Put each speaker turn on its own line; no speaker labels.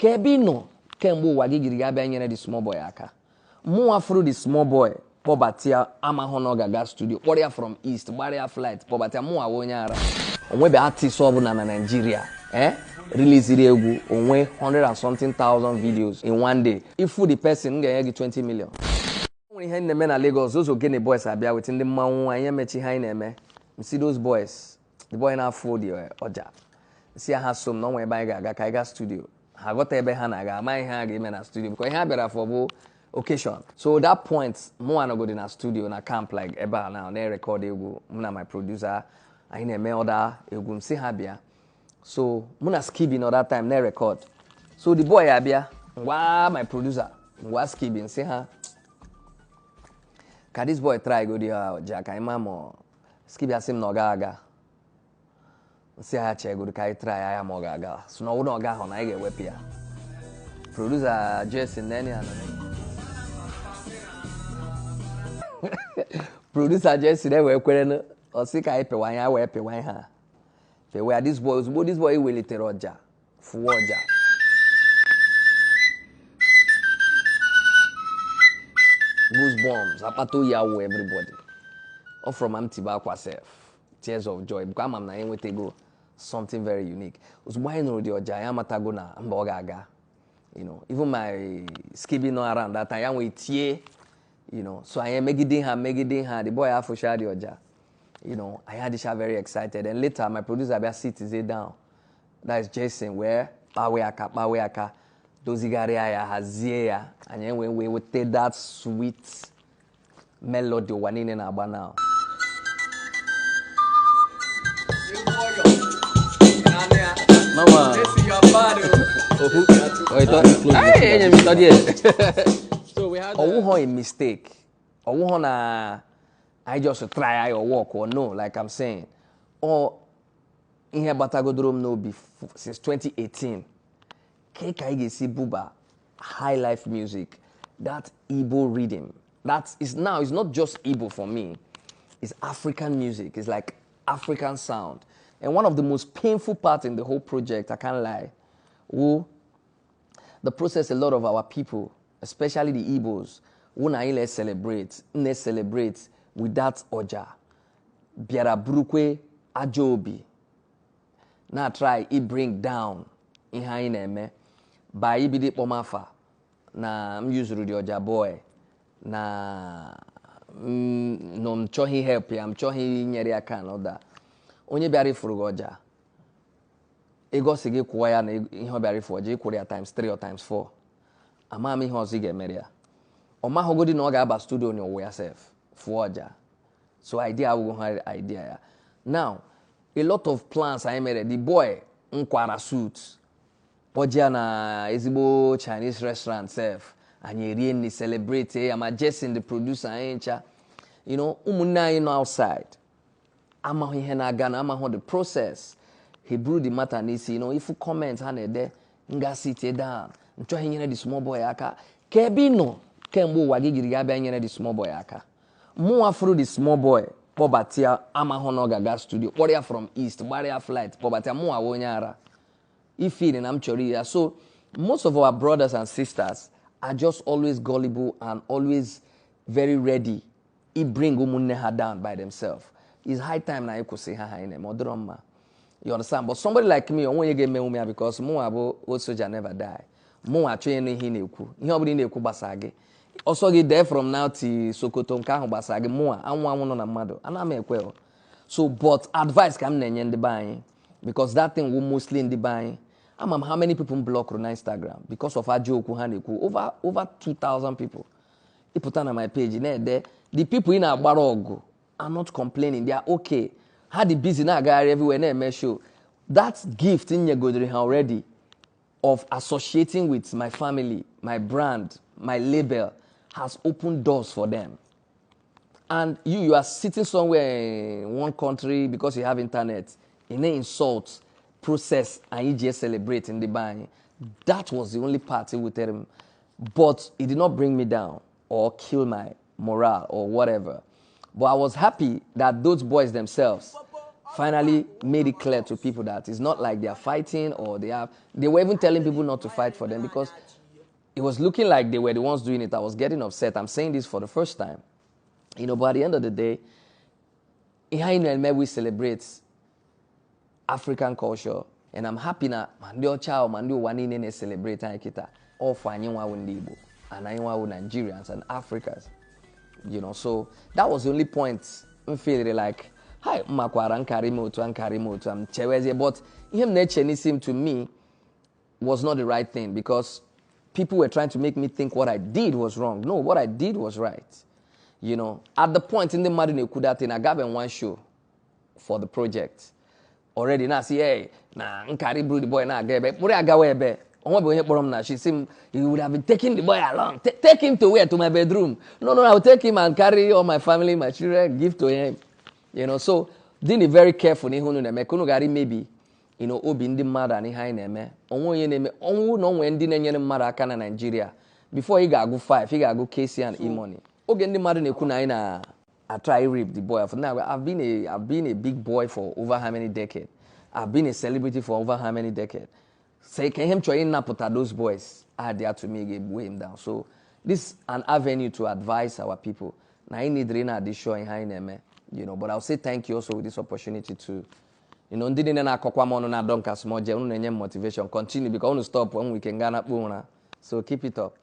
Kebino kembo wagigiri gabe nyere the small boy aka. Mu afro the small boy poverty ama hono gaga studio. Warrior from east, warrior flight poverty mu awonya ara. Onwe be artist obu na Nigeria. Release egwu onwe 100 and something thousand videos in one day. If the person get 20 million. When he na Lagos, those Ogene boys abia within the manwu anya mechi ha na-eme. See those boys. The boy na afford the Oja. See I have some no way buy ga studio. I got ebe ha na ga my ha ga na studio because he better for occasion. So that point, mo na go in a studio na camp like eba now na record egwu. Na my producer, I na-eme other egwu see ha bia. So muna skipping all that time na record. So the boy abia, ngwa my producer, ngwa skipping say ha. Can this boy try go there Jack I mamo skip asim no gaga. Say ha che go kai try I am gaga. So no no ga ho na I get wepia. Producer Jesse nani ana. Producer Jesse dey we kwere no o si kai pe wan ya we pe wan ha. Pe where this boy will liter Oja. For Oja. Goosebumps, apato yawo everybody. All from Amtiba Kwasef. Tears of joy. Because I'm na with go something very unique. Usbuy no the Oja yamata go na mbogaga. You know, even my skipping no around that I am with ye. You know, so I am making her. The boy have for share the Oja. You know, I had this very excited. And later my producer be sit down. That is Jason where Paweaka. Dozigaria Hazia, and then when we would take that sweet melody one in Aba now. Mama, so we had a mistake. I just try or walk or no, like I'm saying. Or in here Batagodrom no before since 2018. KKGC Buba, high life music, that Igbo rhythm. That is now, it's not just Igbo for me. It's African music. It's like African sound. And one of the most painful parts in the whole project, I can't lie, the process a lot of our people, especially the Igbos, let's celebrate with that Oja. Biara Brukwe Ajobi. Now try, it bring down in Haineme. Ba ibidi pomafa na muzuru di Oja boy na no mchohi help ya mchohi nyeri aka na oda onye biari furu Oja ego sige kwa ya na ihe biari furu Oja ikwuri ya times 3 or times 4 ama mi ihe ozi ga emere ya o ma hogodi na ọ ga-aba studio ni owo yourself furu Oja so idea we go have idea ya now a lot of plans I made the boy nkwara suit Oja na ezigbo Chinese restaurant self anyị ni celebrate I'm adjusting the producer aincha you know ụmụnne anyị no outside amaghị ihe na-aga na amaghị the process he brew the matter n'isi you know if you comment ha na-ede nga sit down nchọghị nyere the small boy aka kebi no kemgbe ụwa gị giri ga-abịa nyere the small boy aka mụnwa furu the small boy poverty amaghị na ọ gaga studio warrior from east warrior flight poverty mụnwa onye ara Ifeed and Amchoria. So most of our brothers and sisters are just always gullible and always very ready. It bring umunneha down by themselves. It's high time now you could say ha in a you understand? But somebody like me, I want you get me because more about old soldier never die. More actually in hineku. You have been in the Kubasage. Also get there from now to Sokoto Nkaho Basage more. I want one on a mother. And I'm well. So but advice come in the buying because that thing will mostly in the buying. How many people block on Instagram because of Ajoku Haneku? Over 2,000 people. They put on my page. The people in our barog are not complaining. They are okay. Had the busy now guy everywhere show. That gift in your godri already of associating with my family, my brand, my label has opened doors for them. And you are sitting somewhere in one country because you have internet. In an insult. Process and you just celebrate in the buying. That was the only part he would tell him. But it did not bring me down or kill my morale or whatever. But I was happy that those boys themselves finally made it clear to people that it's not like they are fighting or they were even telling people not to fight for them because it was looking like they were the ones doing it. I was getting upset. I'm saying this for the first time. But at the end of the day, we celebrate African culture. And I'm happy na mandio chao mandio wanine celebrate kita all for anyone Igbo and anyone Nigerians and Africans. So that was the only point. I feel like hi makwara nkarimoto I'm cheweze, but him nationalism to me was not the right thing because people were trying to make me think what I did was wrong. No, what I did was right. At the point in the Madine Kuda thing, I gave them one show for the project. Already now see, hey, nah, nkari bro the boy na gebe. Pure agawebe. She seemed he would have been taking the boy along. Take him to where? To my bedroom. No, I will take him and carry all my family, my children, give to him. So didn't very careful. Maybe, obi ndi mada ni hai neme. Onwo ye neme. Onwo no wendi nenyere mada aka na Nigeria. Before he got go 5, he got go KC and E-money. Oge ndi mada neku na ina. I try to rape the boy. For now, I've been a big boy for over how many decades? I've been a celebrity for over how many decades? Say, can him try to put those boys out there to me, weigh him down. So this is an avenue to advise our people. Now I need to this show in high but I'll say thank you also with this opportunity to, didn't na kokwa mono na donka small motivation continue because I want to stop when we can gana. So keep it up.